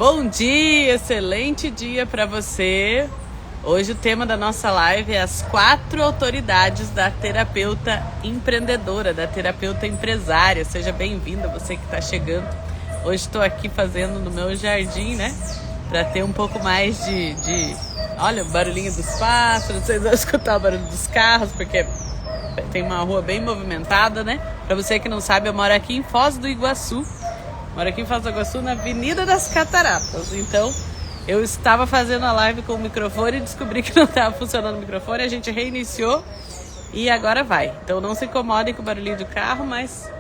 Bom dia, excelente dia para você. Hoje o tema da nossa live é as 4 autoridades da terapeuta empreendedora, da terapeuta empresária. Seja bem-vinda, você que está chegando. Hoje estou aqui fazendo no meu jardim, né? Para ter um pouco mais de... Olha o barulhinho dos pássaros, vocês vão escutar o barulho dos carros, porque tem uma rua bem movimentada, né? Para você que não sabe, eu moro aqui em Foz do Iguaçu. Moro aqui em Foz do Iguaçu, na Avenida das Cataratas. Então, eu estava fazendo a live com o microfone e descobri que não estava funcionando o microfone. A gente reiniciou e agora vai. Então, não se incomodem com o barulhinho do carro, mas...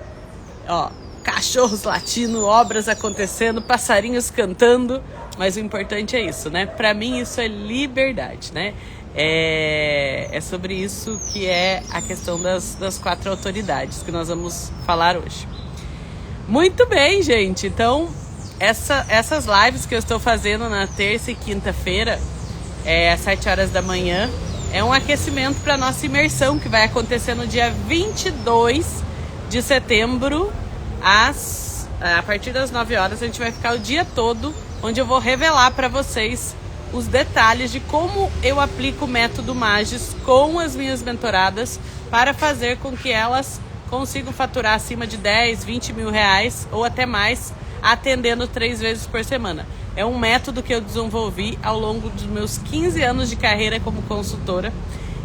ó, cachorros latindo, obras acontecendo, passarinhos cantando. Mas o importante é isso, né? Para mim, isso é liberdade, né? É sobre isso que é a questão das 4 autoridades que nós vamos falar hoje. Muito bem, gente. Então, essas lives que eu estou fazendo na terça e quinta-feira, às 7 horas da manhã, é um aquecimento para a nossa imersão, que vai acontecer no dia 22 de setembro, a partir das 9 horas. A gente vai ficar o dia todo, onde eu vou revelar para vocês os detalhes de como eu aplico o método Magis com as minhas mentoradas para fazer com que elas consigam faturar acima de 10, 20 mil reais ou até mais, atendendo 3 vezes por semana. É um método que eu desenvolvi ao longo dos meus 15 anos de carreira como consultora.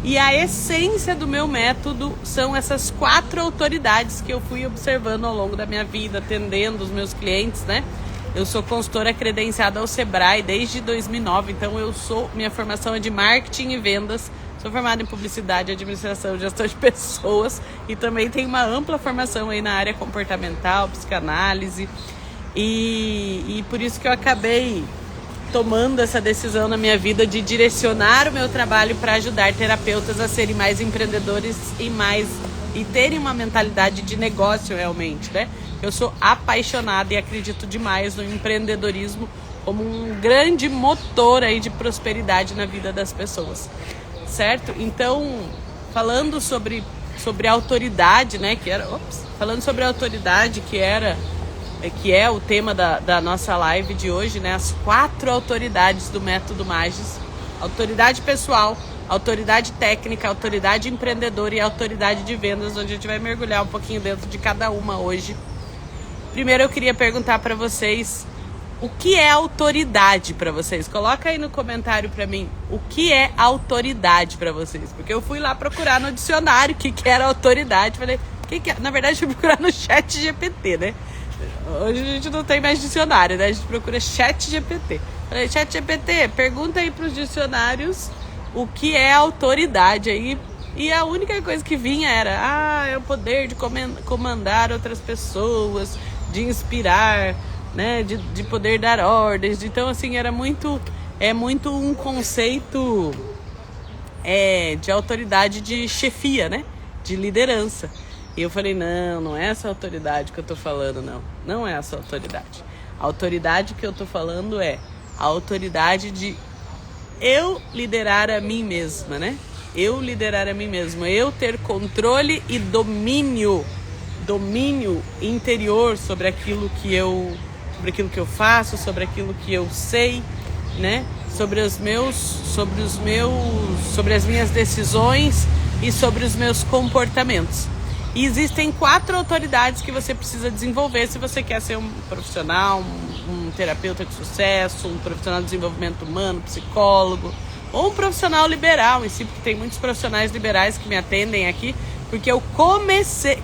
E a essência do meu método são essas 4 autoridades que eu fui observando ao longo da minha vida, atendendo os meus clientes, né? Eu sou consultora credenciada ao Sebrae desde 2009, então minha formação é de marketing e vendas. Sou formada em publicidade, administração, gestão de pessoas e também tenho uma ampla formação aí na área comportamental, psicanálise. E por isso que eu acabei tomando essa decisão na minha vida de direcionar o meu trabalho para ajudar terapeutas a serem mais empreendedores e terem uma mentalidade de negócio realmente, né? Eu sou apaixonada e acredito demais no empreendedorismo como um grande motor aí de prosperidade na vida das pessoas, certo? Então, falando sobre autoridade, né? Falando sobre autoridade, que é o tema da nossa live de hoje, né? As 4 autoridades do método Magis: autoridade pessoal, autoridade técnica, autoridade empreendedora e autoridade de vendas, onde a gente vai mergulhar um pouquinho dentro de cada uma hoje. Primeiro eu queria perguntar para vocês o que é autoridade para vocês. Coloca aí no comentário para mim o que é autoridade para vocês, porque eu fui lá procurar no dicionário o que era autoridade. Falei, que é? Na verdade, fui procurar no ChatGPT, né? Hoje a gente não tem mais dicionário, né? A gente procura ChatGPT. Falei, ChatGPT, pergunta aí para os dicionários o que é autoridade aí. E a única coisa que vinha era, é o poder de comandar outras pessoas, de inspirar, né? De poder dar ordens. Então, assim, é muito um conceito de autoridade, de chefia, né? De liderança. E eu falei, não é essa autoridade que eu tô falando, não. Não é essa autoridade. A autoridade que eu tô falando é a autoridade de eu liderar a mim mesma, né? Eu liderar a mim mesma. Eu ter controle e domínio interior sobre aquilo que eu faço, sobre aquilo que eu sei, né? Sobre as minhas decisões e sobre os meus comportamentos. E existem 4 autoridades que você precisa desenvolver se você quer ser um profissional, um terapeuta de sucesso, um profissional de desenvolvimento humano, psicólogo, ou um profissional liberal em si, porque tem muitos profissionais liberais que me atendem aqui, porque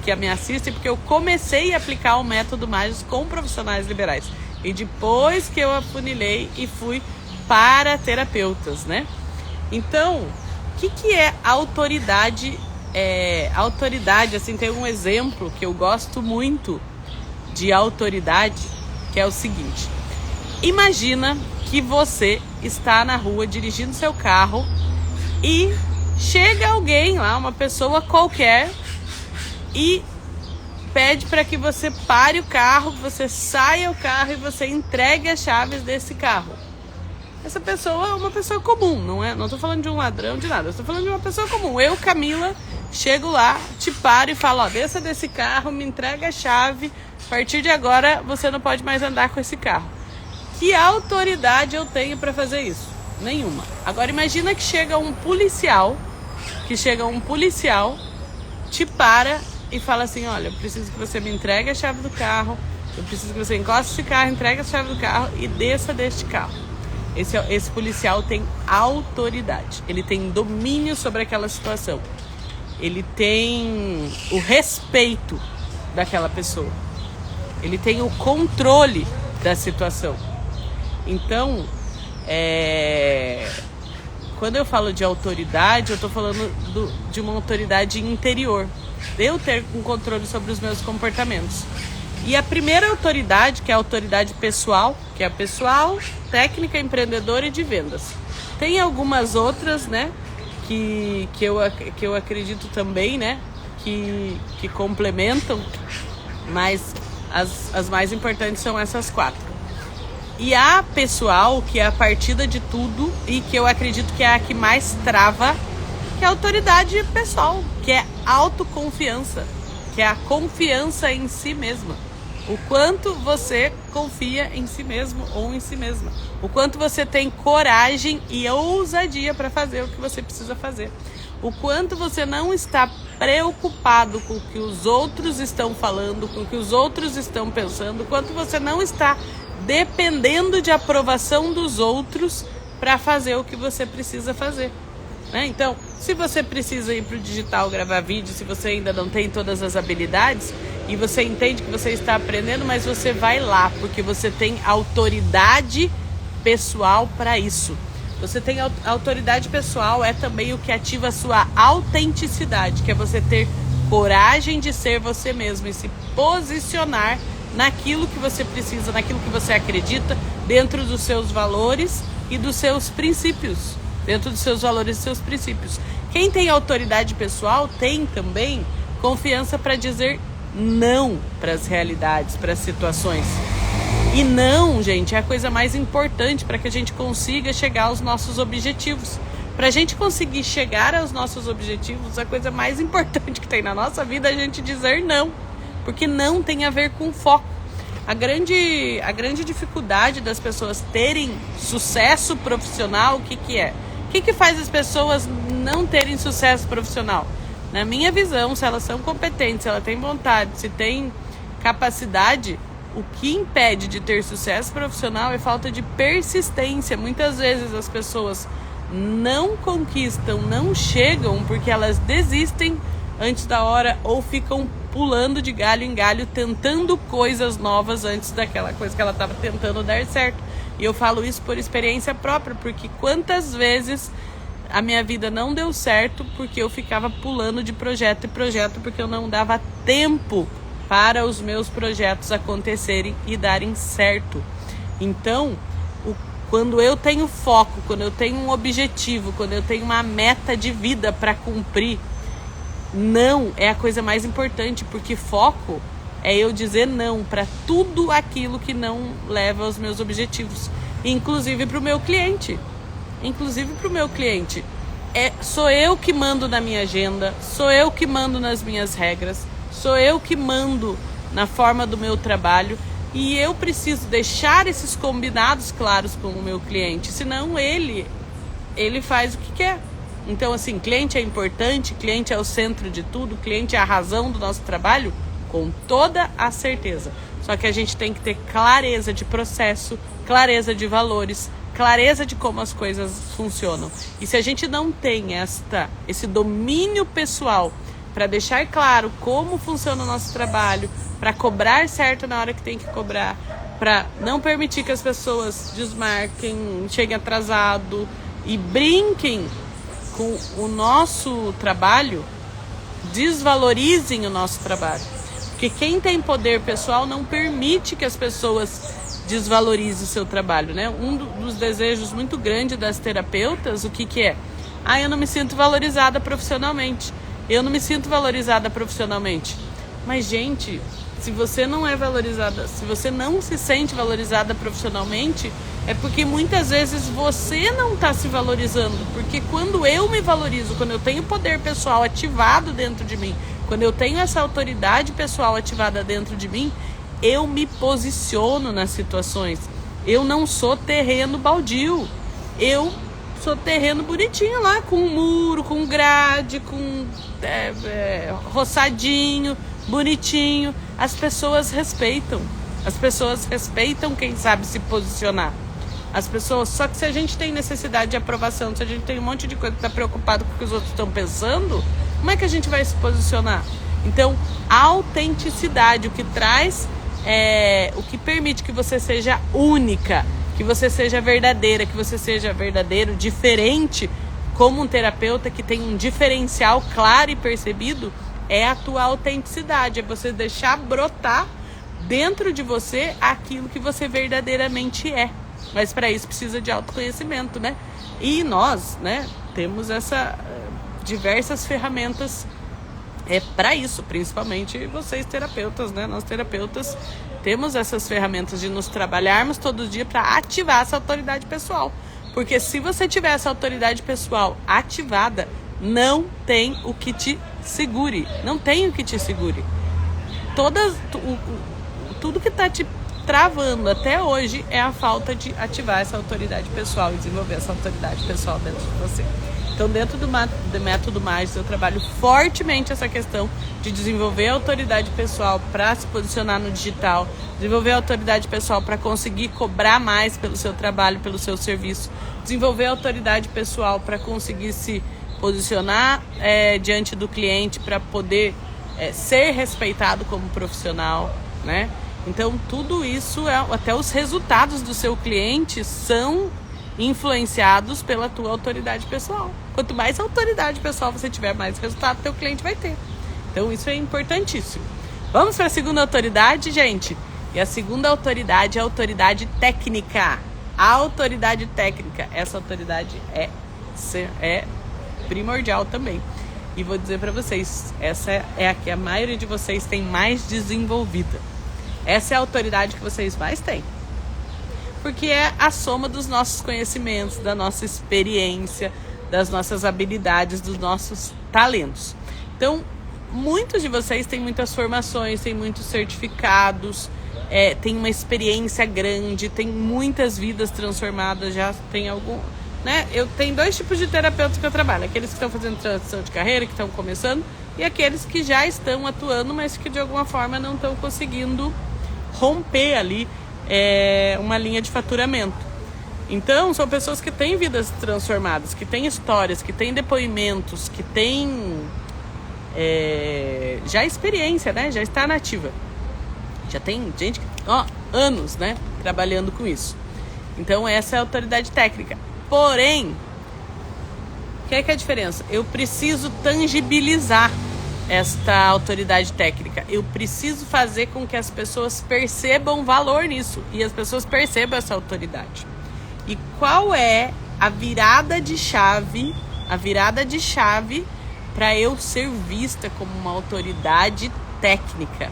que me assistem, porque eu comecei a aplicar o método Magis com profissionais liberais. E depois que eu afunilei e fui para terapeutas, né? Então, o que é autoridade? Autoridade, assim, tem um exemplo que eu gosto muito de autoridade, que é o seguinte: imagina que você está na rua dirigindo seu carro e chega alguém lá, uma pessoa qualquer, e pede para que você pare o carro, que você saia o carro e você entregue as chaves desse carro. Essa pessoa é uma pessoa comum, não estou falando de um ladrão, de nada, estou falando de uma pessoa comum. Eu, Camila, chego lá, te paro e falo, desça desse carro, me entrega a chave, a partir de agora você não pode mais andar com esse carro. Que autoridade eu tenho para fazer isso? Nenhuma. Agora imagina que chega um policial, te para e fala assim, olha, eu preciso que você me entregue a chave do carro, eu preciso que você encoste esse carro, entregue a chave do carro e desça deste carro. Esse policial tem autoridade, ele tem domínio sobre aquela situação, ele tem o respeito daquela pessoa, ele tem o controle da situação. Então, quando eu falo de autoridade, eu estou falando de uma autoridade interior, de eu ter um controle sobre os meus comportamentos. E a primeira autoridade, que é a autoridade pessoal, que é a pessoal, técnica, empreendedora e de vendas. Tem algumas outras, né, que eu acredito também, né, que complementam, mas as mais importantes são essas 4. E a pessoal, que é a partida de tudo e que eu acredito que é a que mais trava, que é a autoridade pessoal, que é autoconfiança, que é a confiança em si mesma. O quanto você confia em si mesmo ou em si mesma. O quanto você tem coragem e ousadia para fazer o que você precisa fazer. O quanto você não está preocupado com o que os outros estão falando, com o que os outros estão pensando. O quanto você não está dependendo de aprovação dos outros para fazer o que você precisa fazer. Né? Então, se você precisa ir para o digital gravar vídeo, se você ainda não tem todas as habilidades e você entende que você está aprendendo, mas você vai lá porque você tem autoridade pessoal para isso. Você tem autoridade pessoal, é também o que ativa a sua autenticidade, que é você ter coragem de ser você mesmo e se posicionar naquilo que você precisa, naquilo que você acredita, dentro dos seus valores e dos seus princípios. Dentro dos seus valores e seus princípios. Quem tem autoridade pessoal tem também confiança para dizer não para as realidades, para as situações. E não, gente, é a coisa mais importante para que a gente consiga chegar aos nossos objetivos. Para a gente conseguir chegar aos nossos objetivos, a coisa mais importante que tem na nossa vida é a gente dizer não. Porque não tem a ver com foco. A grande dificuldade das pessoas terem sucesso profissional, o que é? O que faz as pessoas não terem sucesso profissional? Na minha visão, se elas são competentes, se elas têm vontade, se têm capacidade, o que impede de ter sucesso profissional é falta de persistência. Muitas vezes as pessoas não conquistam, não chegam porque elas desistem antes da hora ou ficam pulando de galho em galho, tentando coisas novas antes daquela coisa que ela estava tentando dar certo. E eu falo isso por experiência própria, porque quantas vezes a minha vida não deu certo porque eu ficava pulando de projeto em projeto, porque eu não dava tempo para os meus projetos acontecerem e darem certo. Então, quando eu tenho foco, quando eu tenho um objetivo, quando eu tenho uma meta de vida para cumprir, não é a coisa mais importante, porque foco é eu dizer não para tudo aquilo que não leva aos meus objetivos, inclusive para o meu cliente. Sou eu que mando na minha agenda, sou eu que mando nas minhas regras, sou eu que mando na forma do meu trabalho e eu preciso deixar esses combinados claros com o meu cliente, senão ele faz o que quer. Então, assim, cliente é importante, cliente é o centro de tudo, cliente é a razão do nosso trabalho, com toda a certeza. Só que a gente tem que ter clareza de processo, clareza de valores, clareza de como as coisas funcionam. E se a gente não tem esse domínio pessoal para deixar claro como funciona o nosso trabalho, para cobrar certo na hora que tem que cobrar, para não permitir que as pessoas desmarquem, cheguem atrasado e brinquem com o nosso trabalho, desvalorizem o nosso trabalho. Porque quem tem poder pessoal não permite que as pessoas desvalorizem o seu trabalho, né? Um dos desejos muito grandes das terapeutas, o que é? Eu não me sinto valorizada profissionalmente. Eu não me sinto valorizada profissionalmente. Mas, gente, se você não é valorizada, se você não se sente valorizada profissionalmente, é porque muitas vezes você não está se valorizando. Porque quando eu me valorizo, quando eu tenho poder pessoal ativado dentro de mim, quando eu tenho essa autoridade pessoal ativada dentro de mim, eu me posiciono nas situações. Eu não sou terreno baldio. Eu sou terreno bonitinho lá, com muro, com grade, com roçadinho, bonitinho. As pessoas respeitam. As pessoas respeitam quem sabe se posicionar. As pessoas, só que se a gente tem necessidade de aprovação, se a gente tem um monte de coisa que está preocupado com o que os outros estão pensando, como é que a gente vai se posicionar? Então, a autenticidade, o que traz, o que permite que você seja única, que você seja verdadeira, que você seja verdadeiro, diferente, como um terapeuta que tem um diferencial claro e percebido, é a tua autenticidade, é você deixar brotar dentro de você aquilo que você verdadeiramente é. Mas para isso precisa de autoconhecimento, né? E nós, né, temos diversas ferramentas para isso, principalmente vocês terapeutas, né? Nós terapeutas temos essas ferramentas de nos trabalharmos todo dia para ativar essa autoridade pessoal. Porque se você tiver essa autoridade pessoal ativada, não tem o que te segure. Não tem o que te segure. Tudo que está te travando até hoje é a falta de ativar essa autoridade pessoal e desenvolver essa autoridade pessoal dentro de você. Então, dentro do Método Mais, eu trabalho fortemente essa questão de desenvolver a autoridade pessoal para se posicionar no digital, desenvolver a autoridade pessoal para conseguir cobrar mais pelo seu trabalho, pelo seu serviço, desenvolver a autoridade pessoal para conseguir se posicionar diante do cliente, para poder ser respeitado como profissional, né? Então, tudo isso, até os resultados do seu cliente são influenciados pela tua autoridade pessoal. Quanto mais autoridade pessoal você tiver, mais resultado teu cliente vai ter. Então, isso é importantíssimo. Vamos para a segunda autoridade, gente? E a segunda autoridade é a autoridade técnica. A autoridade técnica, essa autoridade é primordial também. E vou dizer para vocês, essa é a que a maioria de vocês tem mais desenvolvida. Essa é a autoridade que vocês mais têm. Porque é a soma dos nossos conhecimentos, da nossa experiência, das nossas habilidades, dos nossos talentos. Então, muitos de vocês têm muitas formações, têm muitos certificados, têm uma experiência grande, têm muitas vidas transformadas, já tem algum... né? Eu tenho 2 tipos de terapeutas que eu trabalho. Aqueles que estão fazendo transição de carreira, que estão começando, e aqueles que já estão atuando, mas que de alguma forma não estão conseguindo romper ali uma linha de faturamento. Então, são pessoas que têm vidas transformadas, que têm histórias, que têm depoimentos, que têm já experiência, né? Já está nativa. Já tem gente que, anos, né, trabalhando com isso. Então, essa é a autoridade técnica. Porém, o que é a diferença? Eu preciso tangibilizar esta autoridade técnica. Eu preciso fazer com que as pessoas percebam valor nisso e as pessoas percebam essa autoridade. E qual é a virada de chave? A virada de chave para eu ser vista como uma autoridade técnica.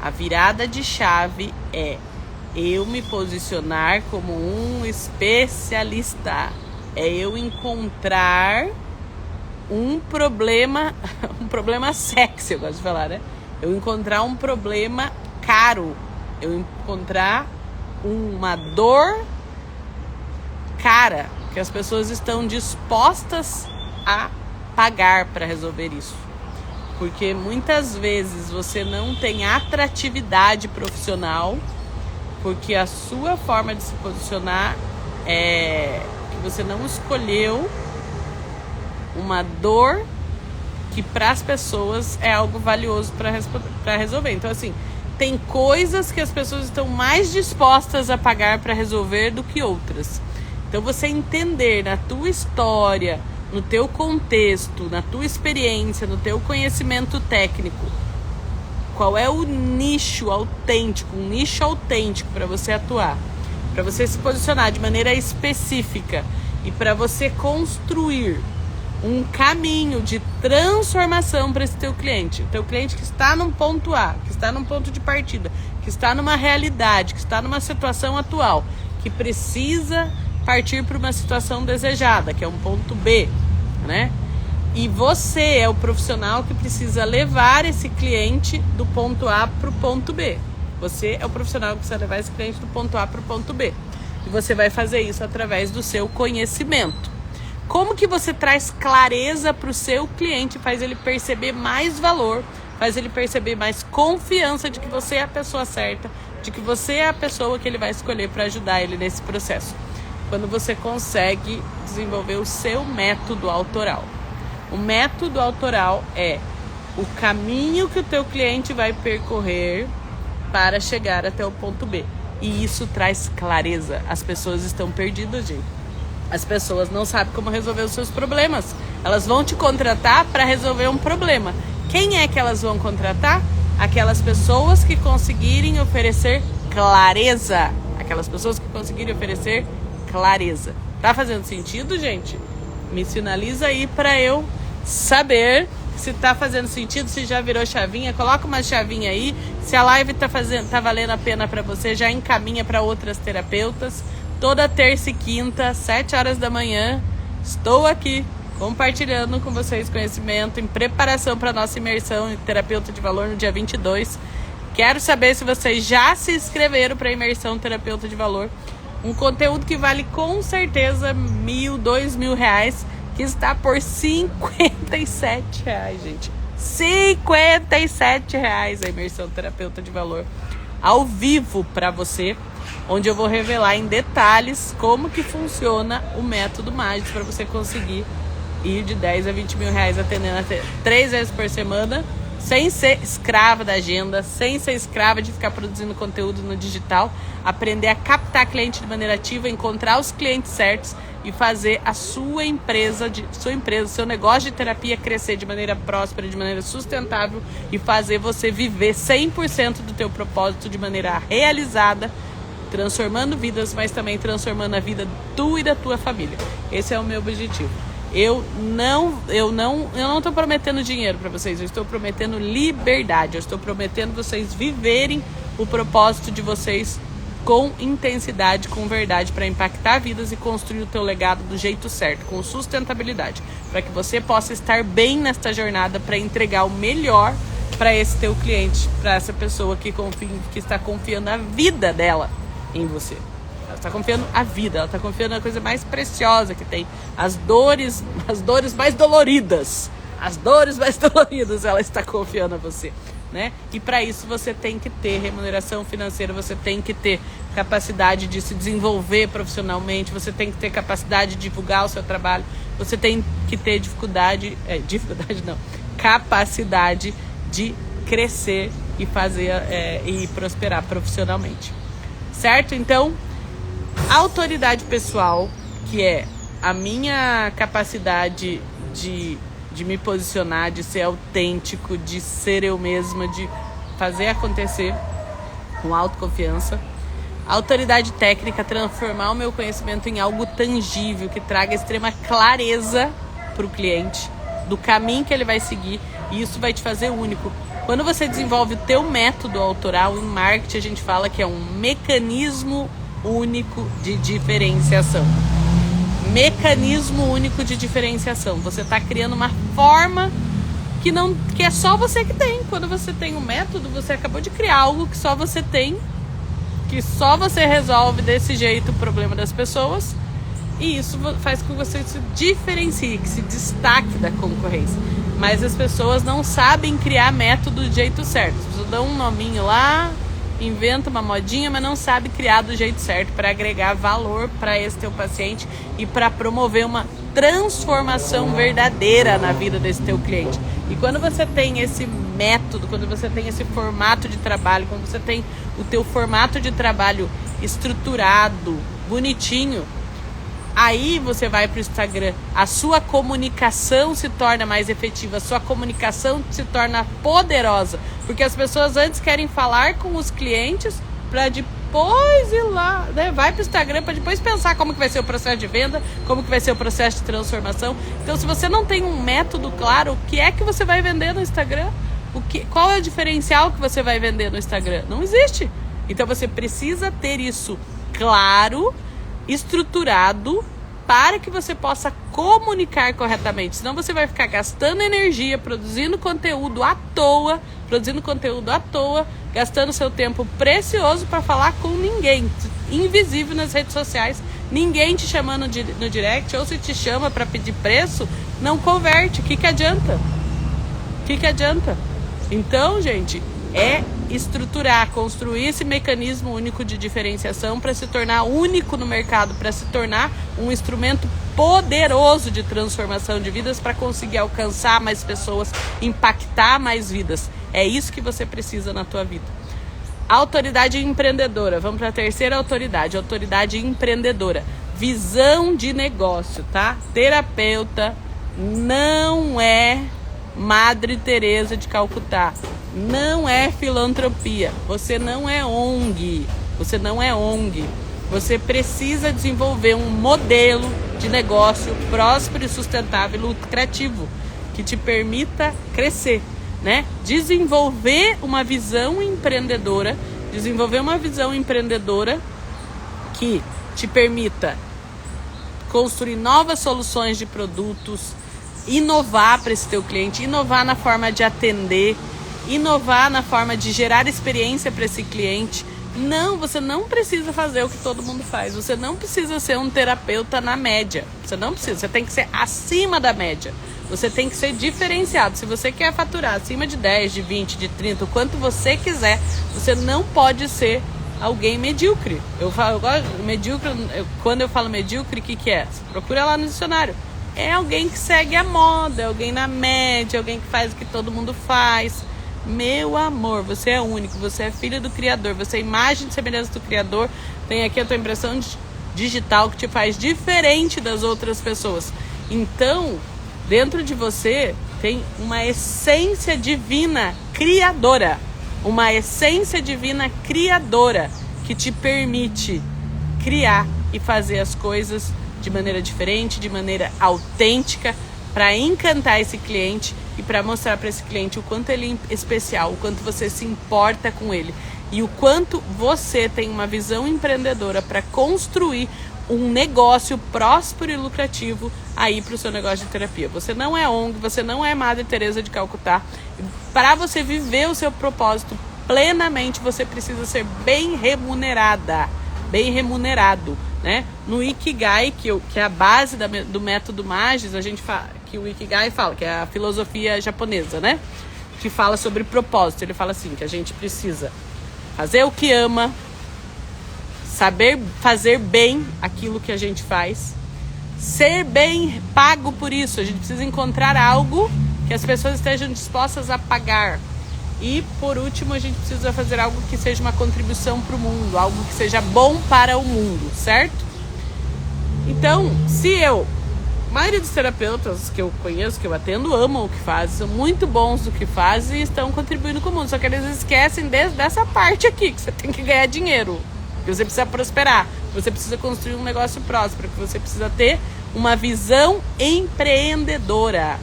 A virada de chave é eu me posicionar como um especialista. É eu encontrar um problema sexy, eu gosto de falar, né? Eu encontrar um problema caro. Eu encontrar uma dor cara, que as pessoas estão dispostas a pagar para resolver isso. Porque muitas vezes você não tem atratividade profissional, porque a sua forma de se posicionar é que você não escolheu uma dor que para as pessoas é algo valioso para resolver. Então, assim, tem coisas que as pessoas estão mais dispostas a pagar para resolver do que outras. Então, você entender na tua história, no teu contexto, na tua experiência, no teu conhecimento técnico, qual é o nicho autêntico, um nicho autêntico para você atuar, para você se posicionar de maneira específica e para você construir um caminho de transformação para esse teu cliente. O teu cliente que está num ponto A, que está num ponto de partida, que está numa realidade, que está numa situação atual, que precisa partir para uma situação desejada, que é um ponto B, né? E você é o profissional que precisa levar esse cliente do ponto A para o ponto B. Você é o profissional que precisa levar esse cliente do ponto A para o ponto B. E você vai fazer isso através do seu conhecimento. Como que você traz clareza para o seu cliente, faz ele perceber mais valor, faz ele perceber mais confiança de que você é a pessoa certa, de que você é a pessoa que ele vai escolher para ajudar ele nesse processo? Quando você consegue desenvolver o seu método autoral. O método autoral é o caminho que o teu cliente vai percorrer para chegar até o ponto B. E isso traz clareza. As pessoas estão perdidas, gente. As pessoas não sabem como resolver os seus problemas. Elas vão te contratar para resolver um problema. Quem é que elas vão contratar? Aquelas pessoas que conseguirem oferecer clareza. Aquelas pessoas que conseguirem oferecer clareza. Tá fazendo sentido, gente? Me sinaliza aí para eu saber se tá fazendo sentido, se já virou chavinha. Coloca uma chavinha aí. Se a live tá valendo a pena para você, já encaminha para outras terapeutas. Toda terça e quinta, 7 horas da manhã, estou aqui compartilhando com vocês conhecimento em preparação para a nossa imersão em terapeuta de valor no dia 22. Quero saber se vocês já se inscreveram para a imersão terapeuta de valor. Um conteúdo que vale com certeza R$1.000, R$2.000, que está por R$57, gente. R$57 a imersão terapeuta de valor ao vivo para você, onde eu vou revelar em detalhes como que funciona o método mágico para você conseguir ir de 10 a 20 mil reais atendendo até 3 vezes por semana, sem ser escrava da agenda, sem ser escrava de ficar produzindo conteúdo no digital, aprender a captar cliente de maneira ativa, encontrar os clientes certos e fazer a sua empresa, seu negócio de terapia crescer de maneira próspera, de maneira sustentável e fazer você viver 100% do teu propósito de maneira realizada, transformando vidas, mas também transformando a vida tua e da tua família. Esse é o meu objetivo. Eu não estou prometendo dinheiro para vocês, eu estou prometendo liberdade, eu estou prometendo vocês viverem o propósito de vocês com intensidade, com verdade, para impactar vidas e construir o teu legado do jeito certo, com sustentabilidade, para que você possa estar bem nesta jornada, para entregar o melhor para esse teu cliente, para essa pessoa que está confiando a vida dela em você. Ela está confiando a vida, ela está confiando na coisa mais preciosa que tem. As dores mais doloridas. As dores mais doloridas ela está confiando a você, né? E para isso você tem que ter remuneração financeira, você tem que ter capacidade de se desenvolver profissionalmente, você tem que ter capacidade de divulgar o seu trabalho, você tem que ter capacidade de crescer e fazer e prosperar profissionalmente. Certo? Então, autoridade pessoal, que é a minha capacidade de me posicionar, de ser autêntico, de ser eu mesma, de fazer acontecer com autoconfiança. Autoridade técnica, transformar o meu conhecimento em algo tangível, que traga extrema clareza para o cliente, do caminho que ele vai seguir, e isso vai te fazer único. Quando você desenvolve o teu método autoral, em marketing a gente fala que é um mecanismo único de diferenciação. Mecanismo único de diferenciação. Você está criando uma forma que é só você que tem. Quando você tem um método, você acabou de criar algo que só você tem, que só você resolve desse jeito o problema das pessoas, e isso faz com que você se diferencie, que se destaque da concorrência. Mas as pessoas não sabem criar método do jeito certo. As pessoas dão um nominho lá, inventa uma modinha, mas não sabe criar do jeito certo para agregar valor para esse teu paciente e para promover uma transformação verdadeira na vida desse teu cliente. E quando você tem esse método, quando você tem esse formato de trabalho, quando você tem o teu formato de trabalho estruturado, bonitinho, aí você vai para o Instagram, a sua comunicação se torna mais efetiva, a sua comunicação se torna poderosa, porque as pessoas antes querem falar com os clientes para depois ir lá, né? Vai para o Instagram para depois pensar como que vai ser o processo de venda, como que vai ser o processo de transformação. Então, se você não tem um método claro, o que é que você vai vender no Instagram? Qual é o diferencial que você vai vender no Instagram? Não existe. Então, você precisa ter isso claro, estruturado, para que você possa comunicar corretamente. Senão você vai ficar gastando energia, produzindo conteúdo à toa, gastando seu tempo precioso para falar com ninguém. invisível nas redes sociais. Ninguém te chamando no direct, ou se te chama para pedir preço, não converte. O que adianta? O que adianta? Então, gente, é estruturar, construir esse mecanismo único de diferenciação para se tornar único no mercado, para se tornar um instrumento poderoso de transformação de vidas, para conseguir alcançar mais pessoas, impactar mais vidas. É isso que você precisa na tua vida. Autoridade empreendedora. Vamos para a terceira autoridade. Autoridade empreendedora. Visão de negócio, tá? Terapeuta não é Madre Teresa de Calcutá. Não é filantropia. Você não é ONG. Você não é ONG. Você precisa desenvolver um modelo de negócio próspero e sustentável e lucrativo que te permita crescer, né? Desenvolver uma visão empreendedora que te permita construir novas soluções de produtos, inovar para esse teu cliente, inovar na forma de atender, inovar na forma de gerar experiência para esse cliente. Não, você não precisa fazer o que todo mundo faz. Você não precisa ser um terapeuta na média. Você não precisa, você tem que ser acima da média. Você tem que ser diferenciado. Se você quer faturar acima de 10, de 20, de 30, o quanto você quiser, você não pode ser alguém medíocre. Eu gosto medíocre, quando eu falo medíocre, o que é? Você procura lá no dicionário. É alguém que segue a moda, é alguém na média, alguém que faz o que todo mundo faz. Meu amor, você é único, você é filho do Criador, você é imagem e semelhança do Criador. Tem aqui a tua impressão digital que te faz diferente das outras pessoas. Então, dentro de você tem uma essência divina criadora. Uma essência divina criadora que te permite criar e fazer as coisas de maneira diferente, de maneira autêntica, para encantar esse cliente e para mostrar para esse cliente o quanto ele é especial, o quanto você se importa com ele e o quanto você tem uma visão empreendedora para construir um negócio próspero e lucrativo aí para o seu negócio de terapia. Você não é ONG, você não é Madre Teresa de Calcutá. Para você viver o seu propósito plenamente, você precisa ser bem remunerada, bem remunerado, né? No Ikigai, que é a base do método Magis, a gente fala que o Ikigai fala, que é a filosofia japonesa, né? Que fala sobre propósito. Ele fala assim, que a gente precisa fazer o que ama, saber fazer bem aquilo que a gente faz, ser bem pago por isso. A gente precisa encontrar algo que as pessoas estejam dispostas a pagar. E, por último, a gente precisa fazer algo que seja uma contribuição para o mundo, algo que seja bom para o mundo, certo? Então, a maioria dos terapeutas que eu conheço, que eu atendo, amam o que fazem, são muito bons no que fazem e estão contribuindo com o mundo. Só que eles esquecem dessa parte aqui, que você tem que ganhar dinheiro, que você precisa prosperar, que você precisa construir um negócio próspero, que você precisa ter uma visão empreendedora,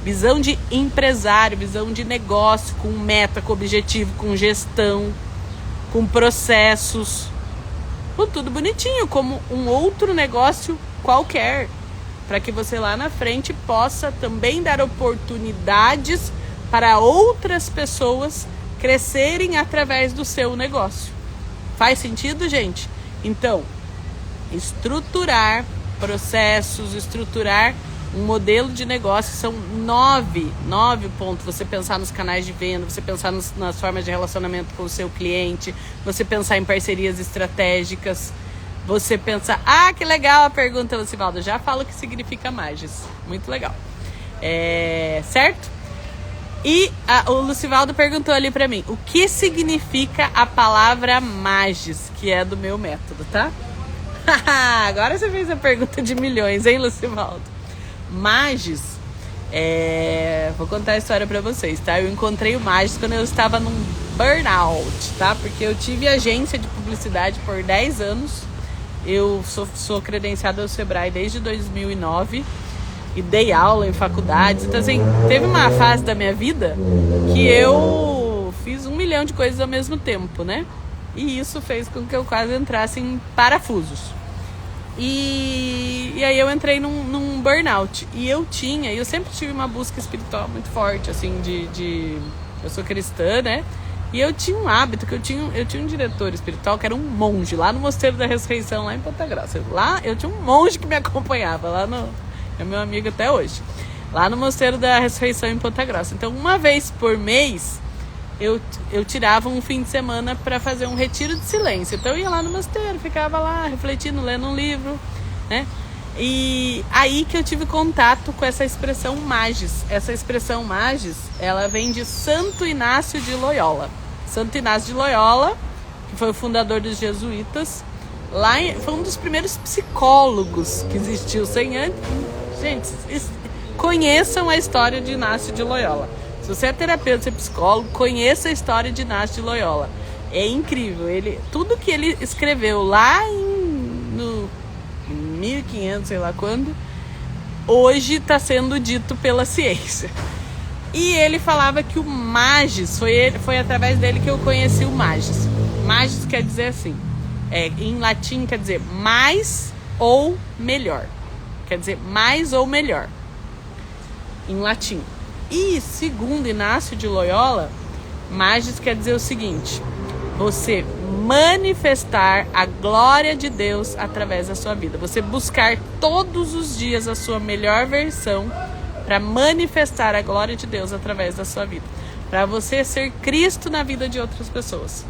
visão de empresário, visão de negócio, com meta, com objetivo, com gestão, com processos, com tudo bonitinho, como um outro negócio qualquer, para que você lá na frente possa também dar oportunidades para outras pessoas crescerem através do seu negócio. Faz sentido, gente? Então, estruturar processos, estruturar um modelo de negócio, são 9 pontos. Você pensar nos canais de venda, você pensar nas formas de relacionamento com o seu cliente, você pensar em parcerias estratégicas, você pensar... Ah, que legal a pergunta, Lucivaldo. Já falo o que significa Magis. Muito legal. Certo? E o Lucivaldo perguntou ali pra mim, o que significa a palavra Magis, que é do meu método, tá? Agora você fez a pergunta de milhões, hein, Lucivaldo? Magis, vou contar a história pra vocês, tá? Eu encontrei o Magis quando eu estava num burnout, tá? Porque eu tive agência de publicidade por 10 anos. Eu sou credenciada ao Sebrae desde 2009 e dei aula em faculdades. Então, assim, teve uma fase da minha vida que eu fiz 1 milhão de coisas ao mesmo tempo, né? E isso fez com que eu quase entrasse em parafusos. E aí eu entrei num burnout. E eu sempre tive uma busca espiritual muito forte, assim, eu sou cristã, né? E eu tinha um hábito, que eu tinha um diretor espiritual que era um monge, lá no Mosteiro da Ressurreição, lá em Ponta Grossa. Lá eu tinha um monge que me acompanhava, é meu amigo até hoje. Lá no Mosteiro da Ressurreição em Ponta Grossa. Então, uma vez por mês, eu tirava um fim de semana para fazer um retiro de silêncio. Então, eu ia lá no mosteiro, ficava lá refletindo, lendo um livro, né? E aí que eu tive contato com essa expressão magis. Essa expressão magis, ela vem de Santo Inácio de Loyola. Santo Inácio de Loyola, que foi o fundador dos jesuítas, foi um dos primeiros psicólogos que existiu. Gente, conheçam a história de Inácio de Loyola. Se você é terapeuta, se é psicólogo, conheça a história de Inácio de Loyola. É incrível. Tudo que ele escreveu lá no 1500, sei lá quando, hoje está sendo dito pela ciência. E ele falava que o magis, foi através dele que eu conheci o magis. Magis quer dizer assim, em latim quer dizer mais ou melhor. Quer dizer mais ou melhor, em latim. E segundo Inácio de Loyola, magis quer dizer o seguinte: você manifestar a glória de Deus através da sua vida. Você buscar todos os dias a sua melhor versão para manifestar a glória de Deus através da sua vida. Para você ser Cristo na vida de outras pessoas.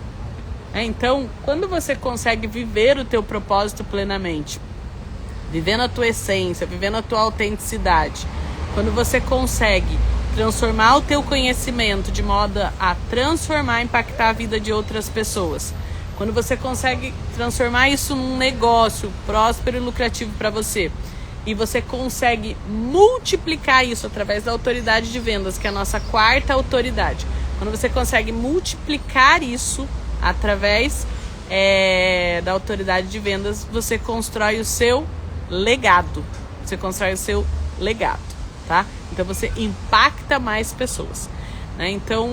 Então, quando você consegue viver o teu propósito plenamente, vivendo a tua essência, vivendo a tua autenticidade, quando você consegue transformar o teu conhecimento de modo a transformar, impactar a vida de outras pessoas, quando você consegue transformar isso num negócio próspero e lucrativo para você, e você consegue multiplicar isso através da autoridade de vendas, que é a nossa quarta autoridade, quando você consegue multiplicar isso através da autoridade de vendas, você constrói o seu legado. Você constrói o seu legado, tá? Então você impacta mais pessoas, né? Então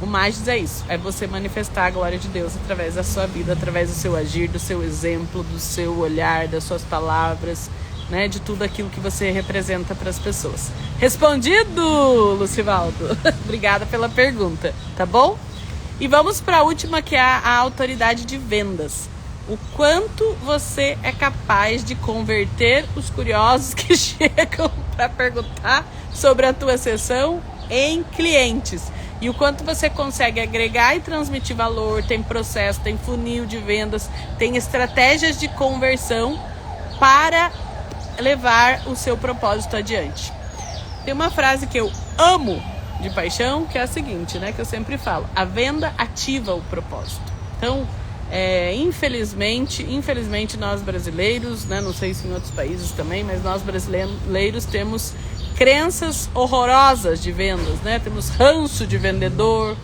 o magis é isso, é você manifestar a glória de Deus através da sua vida, através do seu agir, do seu exemplo, do seu olhar, das suas palavras, né? De tudo aquilo que você representa para as pessoas. Respondido, Lucivaldo? Obrigada pela pergunta, tá bom? E vamos para a última, que é a autoridade de vendas. O quanto você é capaz de converter os curiosos que chegam para perguntar sobre a tua sessão em clientes. E o quanto você consegue agregar e transmitir valor, tem processo, tem funil de vendas, tem estratégias de conversão para levar o seu propósito adiante. Tem uma frase que eu amo de paixão, que é a seguinte, né, que eu sempre falo: a venda ativa o propósito. Então, infelizmente nós brasileiros, né, não sei se em outros países também, mas nós brasileiros temos crenças horrorosas de vendas, né? Temos ranço de vendedor,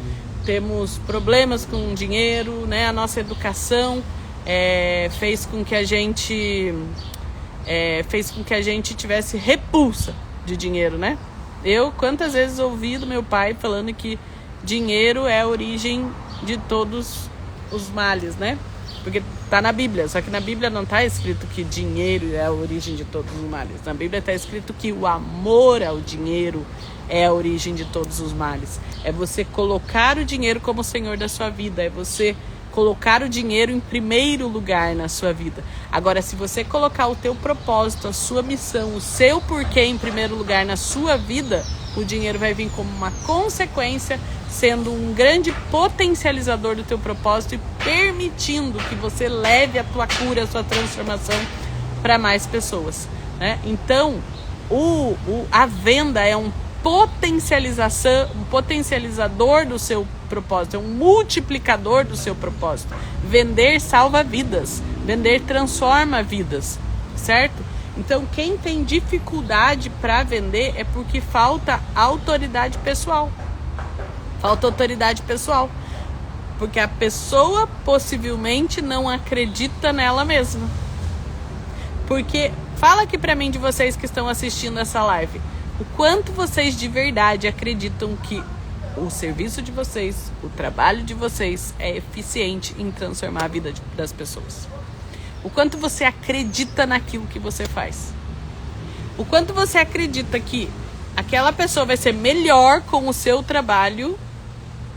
temos problemas com dinheiro, né? A nossa educação fez com que a gente tivesse repulsa de dinheiro, né? Eu, quantas vezes ouvi do meu pai falando que dinheiro é a origem de todos os males, né? Porque tá na Bíblia, só que na Bíblia não tá escrito que dinheiro é a origem de todos os males. Na Bíblia tá escrito que o amor ao dinheiro é a origem de todos os males. É você colocar o dinheiro como senhor da sua vida, é você colocar o dinheiro em primeiro lugar na sua vida. Agora, se você colocar o teu propósito, a sua missão, o seu porquê em primeiro lugar na sua vida, o dinheiro vai vir como uma consequência, sendo um grande potencializador do teu propósito e permitindo que você leve a tua cura, a sua transformação para mais pessoas, né? Então, a venda é um potencializador do seu propósito, é um multiplicador do seu propósito. Vender salva vidas, vender transforma vidas, certo? Então, quem tem dificuldade para vender é porque falta autoridade pessoal. Falta autoridade pessoal. Porque a pessoa possivelmente não acredita nela mesma. Porque, fala aqui pra mim de vocês que estão assistindo essa live, o quanto vocês de verdade acreditam que o serviço de vocês, o trabalho de vocês é eficiente em transformar a vida das pessoas. O quanto você acredita naquilo que você faz. O quanto você acredita que aquela pessoa vai ser melhor com o seu trabalho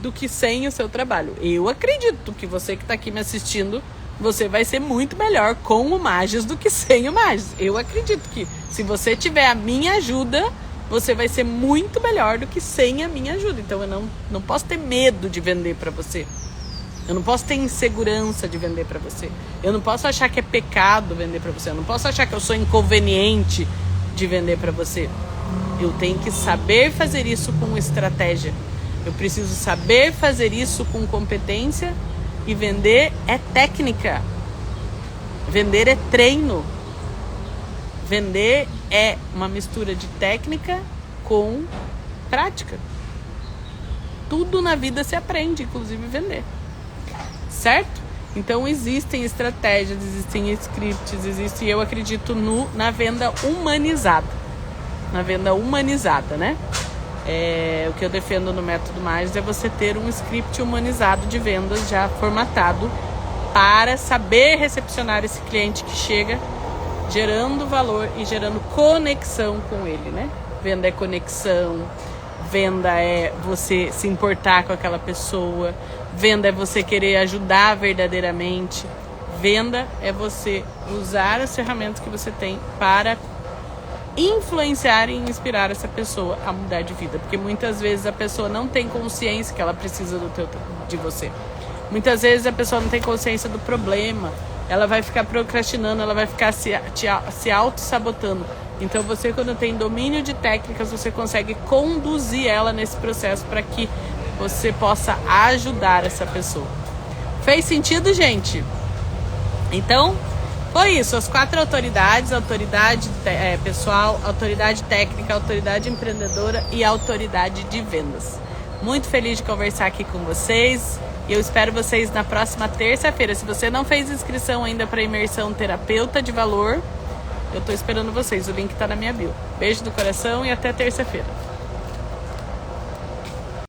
do que sem o seu trabalho. Eu acredito que você que está aqui me assistindo, você vai ser muito melhor com o Magis do que sem o Magis. Eu acredito que se você tiver a minha ajuda, você vai ser muito melhor do que sem a minha ajuda. Então eu não posso ter medo de vender para você. Eu não posso ter insegurança de vender para você. Eu não posso achar que é pecado vender para você. Eu não posso achar que eu sou inconveniente de vender para você. Eu tenho que saber fazer isso com estratégia. Eu preciso saber fazer isso com competência. E vender é técnica. Vender é treino. Vender é uma mistura de técnica com prática. Tudo na vida se aprende, inclusive vender. Certo? Então existem estratégias, existem scripts, eu acredito na venda humanizada. Na venda humanizada, né? O que eu defendo no Método Magis é você ter um script humanizado de vendas já formatado para saber recepcionar esse cliente que chega, gerando valor e gerando conexão com ele, né? Venda é conexão, venda é você se importar com aquela pessoa, venda é você querer ajudar verdadeiramente, venda é você usar as ferramentas que você tem para influenciar e inspirar essa pessoa a mudar de vida, porque muitas vezes a pessoa não tem consciência que ela precisa de você. Muitas vezes a pessoa não tem consciência do problema, ela vai ficar procrastinando, ela vai ficar se auto-sabotando. Então você, quando tem domínio de técnicas, você consegue conduzir ela nesse processo para que você possa ajudar essa pessoa. Fez sentido, gente? Então, foi isso. As 4 autoridades: autoridade pessoal, autoridade técnica, autoridade empreendedora e autoridade de vendas. Muito feliz de conversar aqui com vocês. E eu espero vocês na próxima terça-feira. Se você não fez inscrição ainda para a imersão Terapeuta de Valor, eu estou esperando vocês. O link está na minha bio. Beijo do coração e até terça-feira.